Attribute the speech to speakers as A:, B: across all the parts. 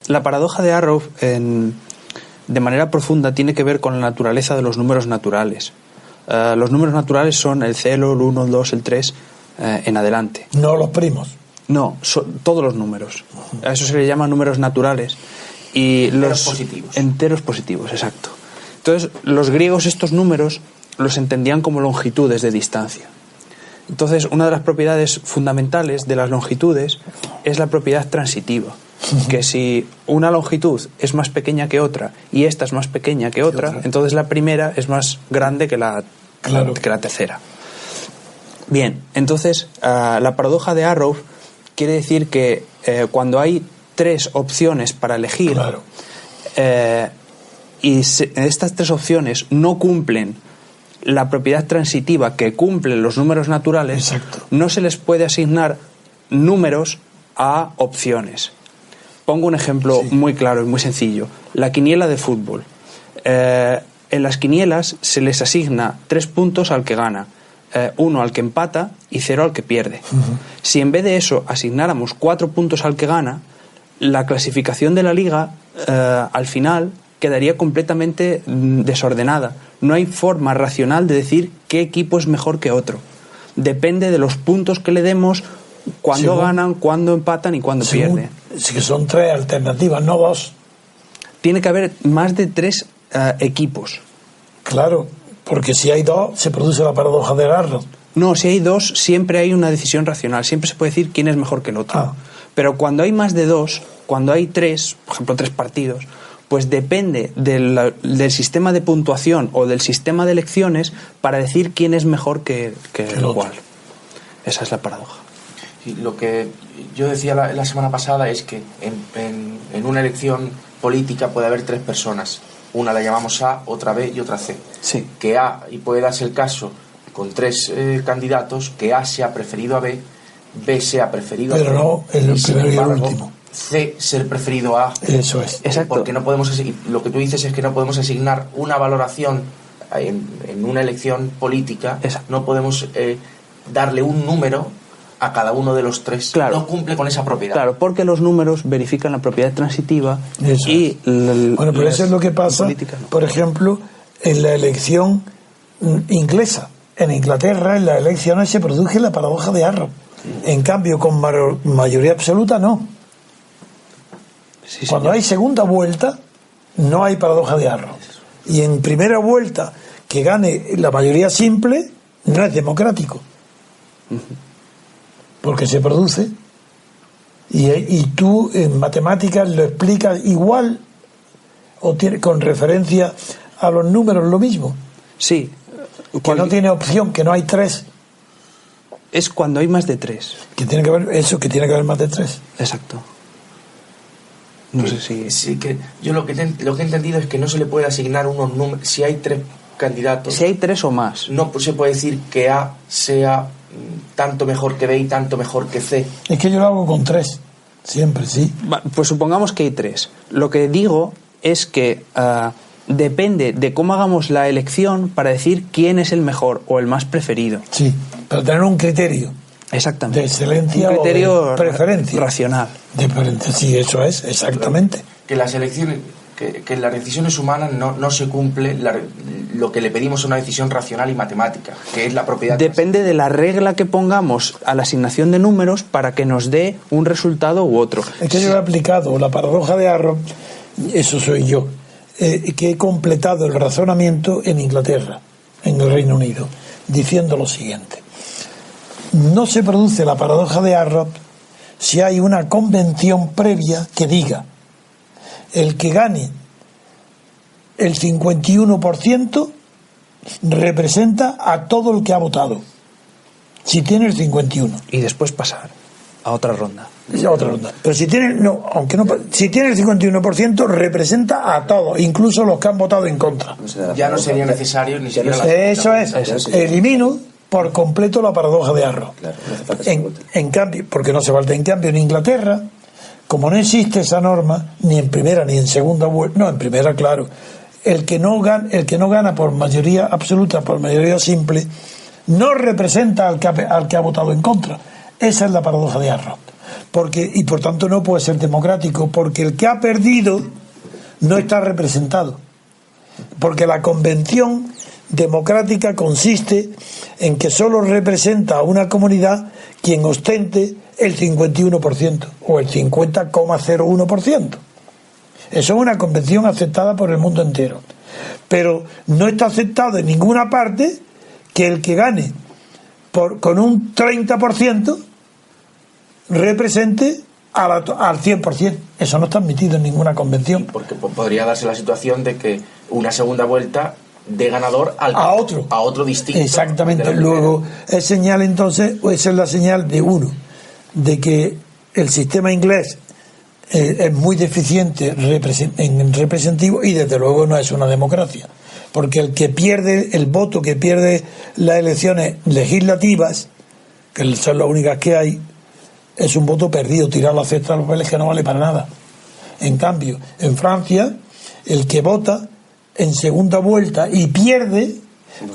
A: La paradoja de Arrow, de manera profunda, tiene que ver con la naturaleza de los números naturales. Los números naturales son el 0, el 1, el 2, el 3, en adelante.
B: No los primos.
A: No, todos los números. A eso se le llama números naturales. Y
C: enteros positivos.
A: Enteros positivos, exacto. Entonces, los griegos estos números los entendían como longitudes de distancia. Entonces, una de las propiedades fundamentales de las longitudes es la propiedad transitiva. Que si una longitud es más pequeña que otra y esta es más pequeña que otra, entonces la primera es más grande que la tercera. Bien, entonces la paradoja de Arrow quiere decir que cuando hay tres opciones para elegir y estas tres opciones no cumplen la propiedad transitiva que cumplen los números naturales, no se les puede asignar números a opciones. Pongo un ejemplo muy claro y muy sencillo. La quiniela de fútbol. En las quinielas se les asigna 3 puntos al que gana, 1 al que empata y 0 al que pierde. Si en vez de eso asignáramos 4 puntos al que gana, la clasificación de la liga al final quedaría completamente desordenada. No hay forma racional de decir qué equipo es mejor que otro. Depende de los puntos que le demos, cuándo ganan, cuándo empatan y cuándo pierden.
B: Sí, que son 3 alternativas, no 2.
A: Tiene que haber más de 3 equipos.
B: Claro, porque si hay 2 se produce la paradoja de Arrow.
A: No, si hay 2 siempre hay una decisión racional, siempre se puede decir quién es mejor que el otro. Pero cuando hay más de 2, cuando hay 3, por ejemplo 3 partidos, pues depende del sistema de puntuación o del sistema de elecciones para decir quién es mejor que el cual. Esa es la paradoja.
C: Sí, lo que yo decía la semana pasada es que en una elección política puede haber 3 personas. Una la llamamos A, otra B y otra C.
A: Sí.
C: Que A, y puede darse el caso con 3 candidatos, que A sea preferido a B, B sea preferido a C.
B: Pero no el primero y el último.
C: C ser preferido a A.
B: Eso es.
A: Exacto.
C: Porque no podemos lo que tú dices es que no podemos asignar una valoración en una elección política.
A: Exacto.
C: No podemos darle un número a cada uno de los 3.
A: Claro.
C: No cumple con esa propiedad.
A: Claro, porque los números verifican la propiedad transitiva.
B: Eso
A: y
B: bueno, pero eso es lo que pasa,
A: no.
B: por ejemplo, en la elección inglesa. En Inglaterra, en las elecciones se produce la paradoja de Arrow. En cambio, con mayoría absoluta, no.
A: Sí,
B: cuando hay segunda vuelta, no hay paradoja de Arrow. Y en primera vuelta, que gane la mayoría simple, no es democrático. Porque se produce. Y tú en matemáticas lo explicas igual o con referencia a los números lo mismo.
A: Sí.
B: Que no tiene opción, que no hay 3.
A: Es cuando hay más de 3.
B: Que tiene que haber eso, que tiene que haber más de 3.
A: Exacto. No sé si...
C: Sí, que yo lo que he entendido es que no se le puede asignar unos números. Si hay 3 candidatos...
A: Si hay 3 o más.
C: No se puede decir que A sea tanto mejor que B y tanto mejor que C.
B: Es que yo lo hago con 3. Siempre, sí.
A: Pues supongamos que hay 3. Lo que digo es que depende de cómo hagamos la elección para decir quién es el mejor o el más preferido.
B: Sí, para tener un criterio.
A: Exactamente.
B: De excelencia,
A: un criterio
B: o de preferencia.
A: Racional.
B: Sí, eso es, exactamente.
C: Que las elecciones, que en las decisiones humanas no se cumple lo que le pedimos a una decisión racional y matemática, que es la propiedad.
A: Depende de la regla que pongamos a la asignación de números para que nos dé un resultado u otro.
B: Es que yo he aplicado la paradoja de Arrow, eso soy yo, que he completado el razonamiento en Inglaterra, en el Reino Unido, diciendo lo siguiente: no se produce la paradoja de Arrow si hay una convención previa que diga el que gane el 51% representa a todo el que ha votado, si tiene el 51%.
A: Y después pasar a otra ronda.
B: Pero si tiene, si tiene el 51% representa a todos, incluso los que han votado en contra.
C: Ya no sería necesario ni siquiera
B: eso es. Elimino por completo la paradoja de Arrow.
D: Claro, no hace falta
B: en cambio, porque no se falta, en cambio en Inglaterra, como no existe esa norma, ni en primera ni en segunda vuelta, no, en primera, claro, el que no gana por mayoría absoluta, por mayoría simple, no representa al que ha votado en contra. Esa es la paradoja de Arrow. y por tanto no puede ser democrático, porque el que ha perdido no está representado. Porque la convención democrática consiste en que solo representa a una comunidad quien ostente el 51% o el 50,01%. Eso es una convención aceptada por el mundo entero. Pero no está aceptado en ninguna parte que el que gane con un 30% represente al 100%. Eso no está admitido en ninguna convención.
C: Porque podría darse la situación de que una segunda vuelta de ganador a otro distinto.
B: Exactamente. Luego es señal, entonces, esa es la señal de uno, de que el sistema inglés es muy deficiente en representativo, y desde luego no es una democracia, porque el que pierde el voto, que pierde las elecciones legislativas, que son las únicas que hay, es un voto perdido, tirado a la cesta de los papeles, que no vale para nada. En cambio, en Francia, el que vota en segunda vuelta y pierde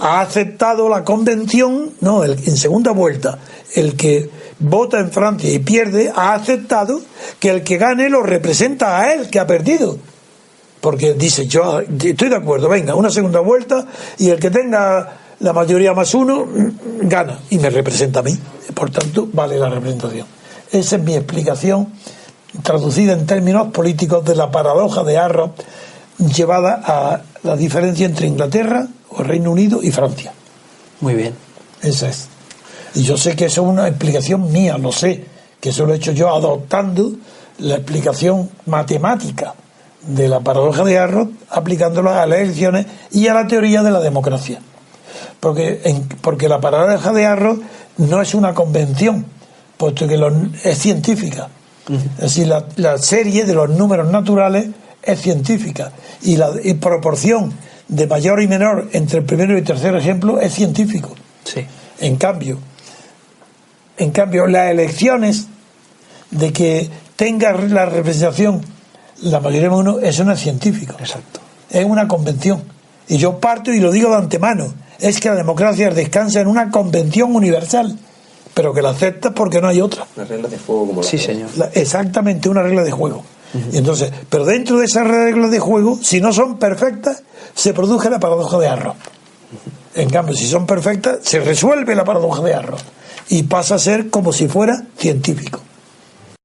B: ha aceptado la convención. No, en segunda vuelta el que vota en Francia y pierde ha aceptado que el que gane lo representa a él, que ha perdido, porque dice: yo estoy de acuerdo, venga, una segunda vuelta, y el que tenga la mayoría más uno gana y me representa a mí, por tanto vale la representación. Esa es mi explicación traducida en términos políticos de la paradoja de Arrow, llevada a la diferencia entre Inglaterra o Reino Unido y Francia.
A: Muy bien.
B: Esa es. Y yo sé que eso es una explicación mía, lo sé, que eso lo he hecho yo adoptando la explicación matemática de la paradoja de Arrow, aplicándola a las elecciones y a la teoría de la democracia. Porque la paradoja de Arrow no es una convención, puesto que es científica. Es decir, la serie de los números naturales es científica, y la proporción de mayor y menor entre el primero y el tercer ejemplo es científico.
A: Sí.
B: En cambio, las elecciones, de que tenga la representación la mayoría de uno, eso no es científico.
A: Exacto.
B: Es una convención. Y yo parto y lo digo de antemano: es que la democracia descansa en una convención universal, pero que la aceptas porque no hay otra.
C: Las reglas de juego como
A: Sí, señor.
B: Exactamente, una regla de juego. Y entonces, pero dentro de esas reglas de juego, si no son perfectas, se produce la paradoja de Arrow. En cambio, si son perfectas, se resuelve la paradoja de Arrow y pasa a ser como si fuera científico.